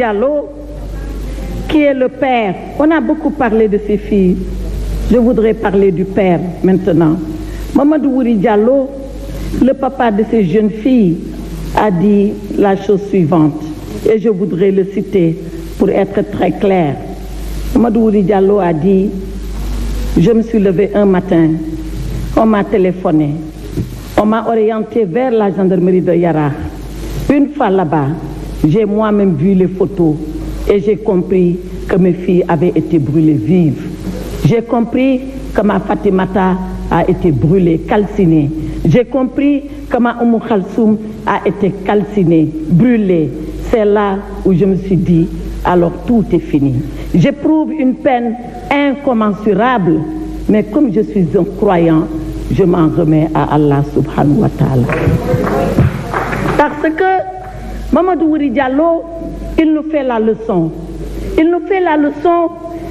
Diallo, qui est le père. On a beaucoup parlé de ses filles. Je voudrais parler du père maintenant. Mamadou Wuri Diallo, le papa de ces jeunes filles, a dit la chose suivante, et je voudrais le citer pour être très clair. Mamadou Wuri Diallo a dit: je me suis levé un matin, on m'a téléphoné, on m'a orienté vers la gendarmerie de Yara. Une fois là-bas, j'ai moi-même vu les photos et j'ai compris que mes filles avaient été brûlées vives. J'ai compris que ma Fatimata a été brûlée, calcinée. J'ai compris que ma Oumou Khalsoum a été calcinée, brûlée. C'est là où je me suis dit, alors tout est fini. J'éprouve une peine incommensurable, mais comme je suis un croyant, je m'en remets à Allah subhanahu wa ta'ala. Parce que Mamadou Wuri Diallo, il nous fait la leçon. Il nous fait la leçon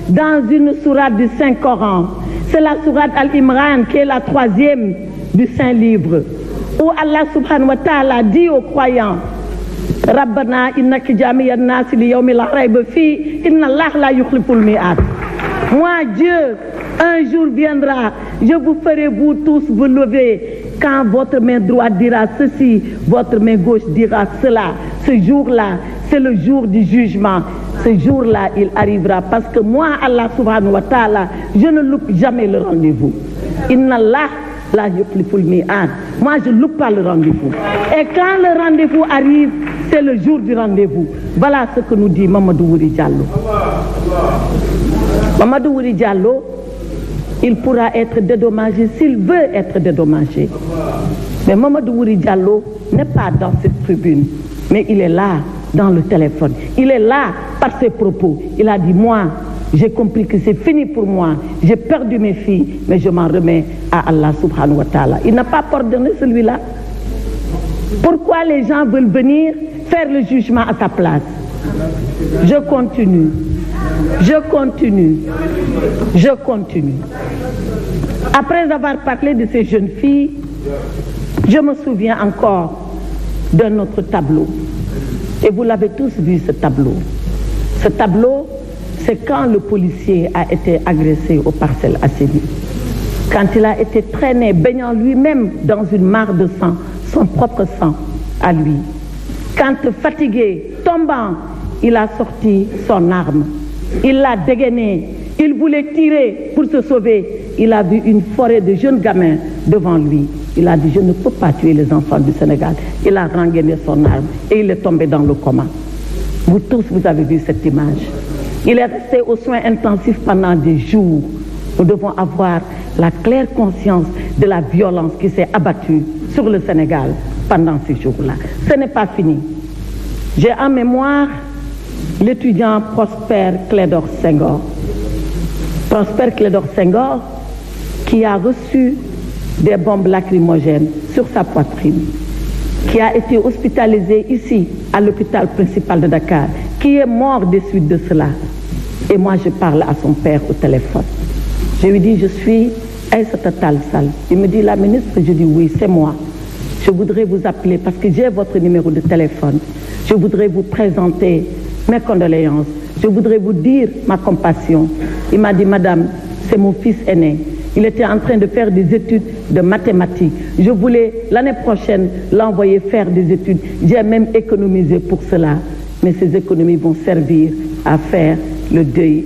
dans une sourate du Saint-Coran. C'est la sourate Al-Imran qui est la 3e du Saint-Livre, où Allah subhanahu wa ta'ala dit aux croyants: Rabbana innaka jami'an nas li yawmin la rayba fi inna Allah la yukhliful mi'ad. Moi, Dieu, un jour viendra, je vous ferai vous tous vous lever. Quand votre main droite dira ceci, votre main gauche dira cela. Ce jour-là, c'est le jour du jugement. Ce jour-là, il arrivera parce que moi, Allah subhanahu wa ta'ala, je ne loupe jamais le rendez-vous. Inna Allah la yukhliful mi'ad. Moi, je ne loupe pas le rendez-vous. Et quand le rendez-vous arrive, c'est le jour du rendez-vous. Voilà ce que nous dit Mamadou Wuri Diallo. Mamadou Wuri Diallo, il pourra être dédommagé s'il veut être dédommagé. Mais Mamadou Wuri Diallo n'est pas dans cette tribune, mais il est là dans le téléphone. Il est là par ses propos. Il a dit: moi, j'ai compris que c'est fini pour moi. J'ai perdu mes filles, mais je m'en remets à Allah subhanahu wa ta'ala. Il n'a pas pardonné celui-là. Pourquoi les gens veulent venir faire le jugement à sa place? Je continue. Après avoir parlé de ces jeunes filles, je me souviens encore d'un autre tableau. Et vous l'avez tous vu, ce tableau. Ce tableau, c'est quand le policier a été agressé aux Parcelles Assainies. Quand il a été traîné, baignant lui-même dans une mare de sang, son propre sang à lui. Quand fatigué, tombant, il a sorti son arme. Il l'a dégainée. Il voulait tirer pour se sauver. Il a vu une forêt de jeunes gamins devant lui. Il a dit: je ne peux pas tuer les enfants du Sénégal. Il a rengainé son arme et il est tombé dans le coma. Vous tous, vous avez vu cette image. Il est resté aux soins intensifs pendant des jours. Nous devons avoir la claire conscience de la violence qui s'est abattue sur le Sénégal pendant ces jours-là. Ce n'est pas fini. J'ai en mémoire l'étudiant Prosper Clédor Senghor. Prosper Clédor Senghor qui a reçu des bombes lacrymogènes sur sa poitrine, qui a été hospitalisé ici à l'hôpital principal de Dakar, qui est mort des suites de cela. Et moi, je parle à son père au téléphone. Je lui dis: je suis Aïssata Tall Sall. Il me dit: la ministre? Je dis: oui, c'est moi. Je voudrais vous appeler parce que j'ai votre numéro de téléphone. Je voudrais vous présenter mes condoléances. Je voudrais vous dire ma compassion. Il m'a dit: madame, c'est mon fils aîné. Il était en train de faire des études de mathématiques. Je voulais l'année prochaine l'envoyer faire des études. J'ai même économisé pour cela. Mais ces économies vont servir à faire le deuil.